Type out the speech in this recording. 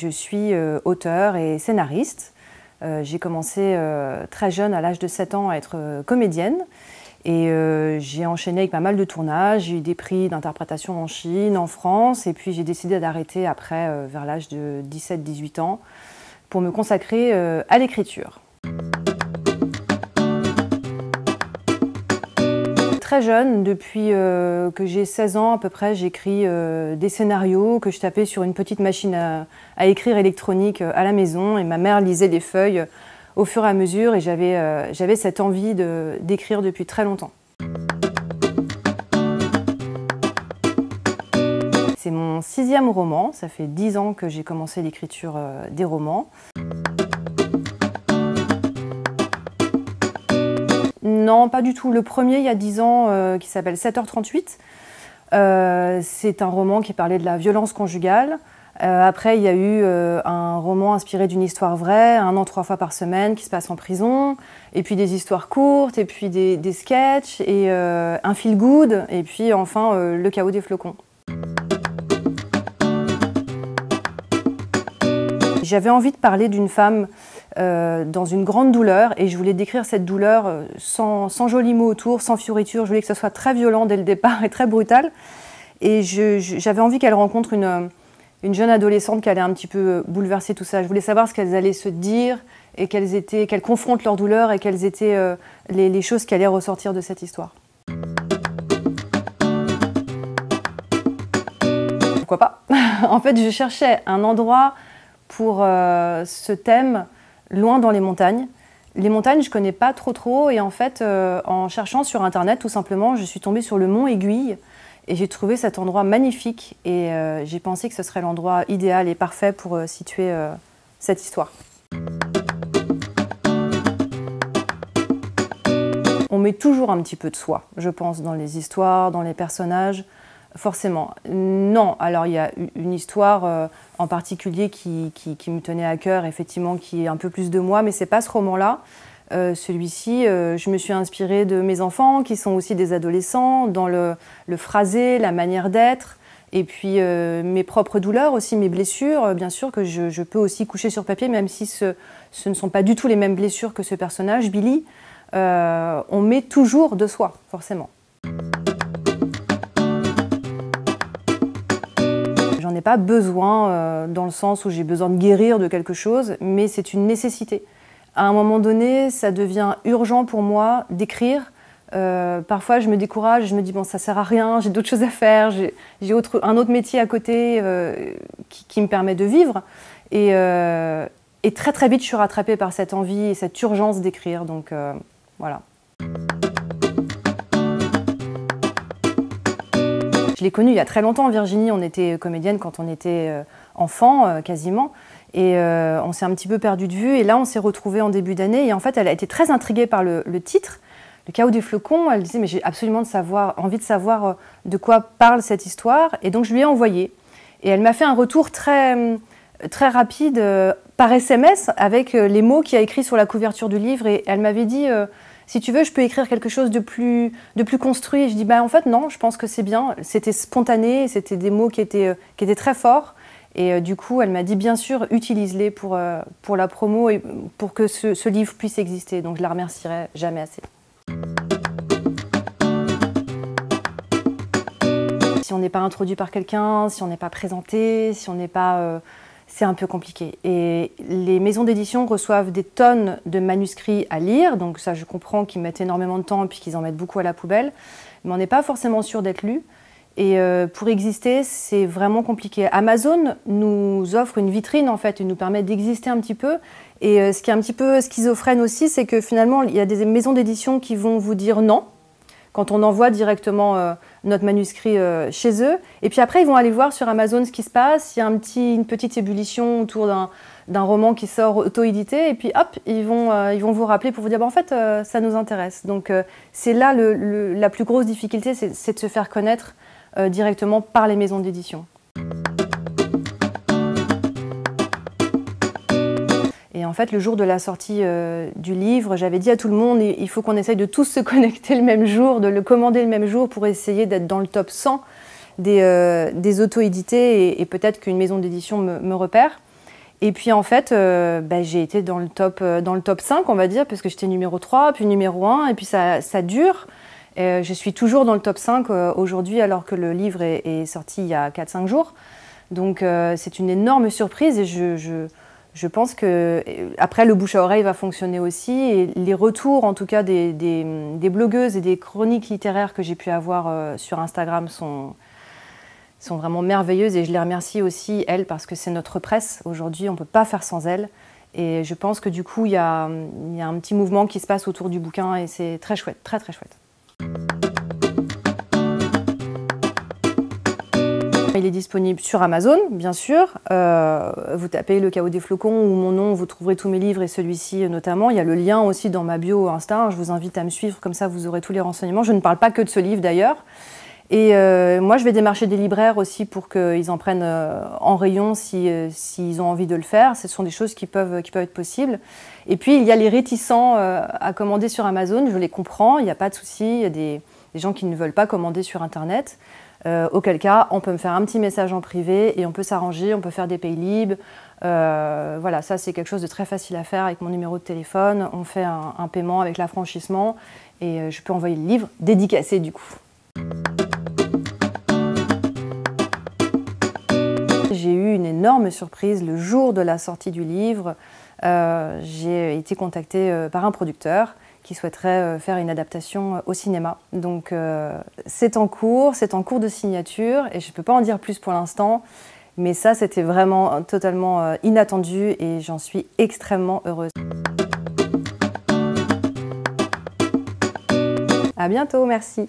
Je suis auteure et scénariste. J'ai commencé très jeune, à l'âge de 7 ans, à être comédienne. Et j'ai enchaîné avec pas mal de tournages. J'ai eu des prix d'interprétation en Chine, en France. Et puis j'ai décidé d'arrêter après, vers l'âge de 17-18 ans, pour me consacrer à l'écriture. Très jeune, depuis que j'ai 16 ans à peu près, j'écris des scénarios que je tapais sur une petite machine à écrire électronique à la maison, et ma mère lisait les feuilles au fur et à mesure, et j'avais cette envie d'écrire depuis très longtemps. C'est mon 6e roman, ça fait 10 ans que j'ai commencé l'écriture des romans. Non, pas du tout. Le premier, il y a 10 ans, qui s'appelle 7h38. C'est un roman qui parlait de la violence conjugale. Après, il y a eu un roman inspiré d'une histoire vraie, 1 an 3 fois par semaine, qui se passe en prison. Et puis des histoires courtes, et puis des sketchs, et un feel good, et puis enfin Le chaos des flocons. J'avais envie de parler d'une femme dans une grande douleur, et je voulais décrire cette douleur sans jolis mots autour, sans fioritures. Je voulais que ce soit très violent dès le départ et très brutal. Et j'avais envie qu'elle rencontre une jeune adolescente qui allait un petit peu bouleverser tout ça. Je voulais savoir ce qu'elles allaient se dire, et qu'elles confrontent leur douleur, et quelles étaient les choses qui allaient ressortir de cette histoire. Pourquoi pas? En fait, je cherchais un endroit pour ce thème loin dans les montagnes. Les montagnes, je ne connais pas trop, et en fait, en cherchant sur Internet, tout simplement, je suis tombée sur le mont Aiguille, et j'ai trouvé cet endroit magnifique, et j'ai pensé que ce serait l'endroit idéal et parfait pour situer cette histoire. On met toujours un petit peu de soi, je pense, dans les histoires, dans les personnages. Forcément. Non, alors il y a une histoire en particulier qui me tenait à cœur, effectivement, qui est un peu plus de moi, mais c'est pas ce roman-là. Celui-ci, je me suis inspirée de mes enfants, qui sont aussi des adolescents, dans le phrasé, la manière d'être, et puis mes propres douleurs aussi, mes blessures, bien sûr, que je peux aussi coucher sur papier, même si ce ne sont pas du tout les mêmes blessures que ce personnage, Billy. On met toujours de soi, forcément. J'en ai pas besoin dans le sens où j'ai besoin de guérir de quelque chose, mais c'est une nécessité. À un moment donné, ça devient urgent pour moi d'écrire. Parfois, je me décourage, je me dis bon, ça sert à rien, j'ai d'autres choses à faire, j'ai un autre métier à côté qui me permet de vivre. Et très vite, je suis rattrapée par cette envie et cette urgence d'écrire. Donc voilà. Je l'ai connue il y a très longtemps, Virginie. On était comédienne quand on était enfant, quasiment. Et on s'est un petit peu perdu de vue. Et là, on s'est retrouvés en début d'année. Et en fait, elle a été très intriguée par le titre, Le chaos des flocons. Elle disait, mais j'ai absolument envie de savoir de quoi parle cette histoire. Et donc, je lui ai envoyé. Et elle m'a fait un retour très rapide par SMS avec les mots qu'il y a écrits sur la couverture du livre. Et elle m'avait dit... si tu veux, je peux écrire quelque chose de plus construit. Et je dis, bah, en fait, non, je pense que c'est bien. C'était spontané, c'était des mots qui étaient très forts. Et du coup, elle m'a dit, bien sûr, utilise-les pour la promo et pour que ce livre puisse exister. Donc, je la remercierai jamais assez. Si on n'est pas introduit par quelqu'un, si on n'est pas présenté, si on n'est pas... c'est un peu compliqué. Et les maisons d'édition reçoivent des tonnes de manuscrits à lire, donc ça je comprends qu'ils mettent énormément de temps et puis qu'ils en mettent beaucoup à la poubelle, mais on n'est pas forcément sûr d'être lu. Et pour exister, c'est vraiment compliqué. Amazon nous offre une vitrine en fait, et nous permet d'exister un petit peu. Et ce qui est un petit peu schizophrène aussi, c'est que finalement, il y a des maisons d'édition qui vont vous dire non, quand on envoie directement notre manuscrit chez eux. Et puis après, ils vont aller voir sur Amazon ce qui se passe. Il y a une petite ébullition autour d'un roman qui sort auto-édité. Et puis hop, ils vont vous rappeler pour vous dire bah, en fait, ça nous intéresse. Donc c'est là la plus grosse difficulté, c'est de se faire connaître directement par les maisons d'édition. Et en fait, le jour de la sortie du livre, j'avais dit à tout le monde, il faut qu'on essaye de tous se connecter le même jour, de le commander le même jour pour essayer d'être dans le top 100 des auto-édités et peut-être qu'une maison d'édition me repère. Et puis en fait, j'ai été dans le top 5, on va dire, parce que j'étais numéro 3, puis numéro 1, et puis ça dure. Je suis toujours dans le top 5 aujourd'hui, alors que le livre est sorti il y a 4-5 jours. Donc c'est une énorme surprise et je pense que après le bouche à oreille va fonctionner aussi. Et les retours en tout cas des blogueuses et des chroniques littéraires que j'ai pu avoir sur Instagram sont vraiment merveilleuses et je les remercie aussi, elles, parce que c'est notre presse. Aujourd'hui, on ne peut pas faire sans elles. Et je pense que du coup, il y a un petit mouvement qui se passe autour du bouquin et c'est très chouette, très très chouette. Il est disponible sur Amazon, bien sûr. Vous tapez Le Chaos des Flocons ou mon nom, vous trouverez tous mes livres et celui-ci notamment. Il y a le lien aussi dans ma bio Insta. Je vous invite à me suivre, comme ça vous aurez tous les renseignements. Je ne parle pas que de ce livre d'ailleurs. Et moi, je vais démarcher des libraires aussi pour qu'ils en prennent en rayon s'ils ont envie de le faire. Ce sont des choses qui peuvent être possibles. Et puis, il y a les réticents à commander sur Amazon. Je les comprends, il n'y a pas de souci. Il y a des gens qui ne veulent pas commander sur Internet. Auquel cas, on peut me faire un petit message en privé et on peut s'arranger, on peut faire des Paylib. Voilà, ça c'est quelque chose de très facile à faire avec mon numéro de téléphone. On fait un paiement avec l'affranchissement et je peux envoyer le livre dédicacé du coup. J'ai eu une énorme surprise le jour de la sortie du livre. J'ai été contactée par un producteur qui souhaiterait faire une adaptation au cinéma. Donc c'est en cours de signature et je ne peux pas en dire plus pour l'instant, mais ça c'était vraiment totalement inattendu et j'en suis extrêmement heureuse. À bientôt, merci.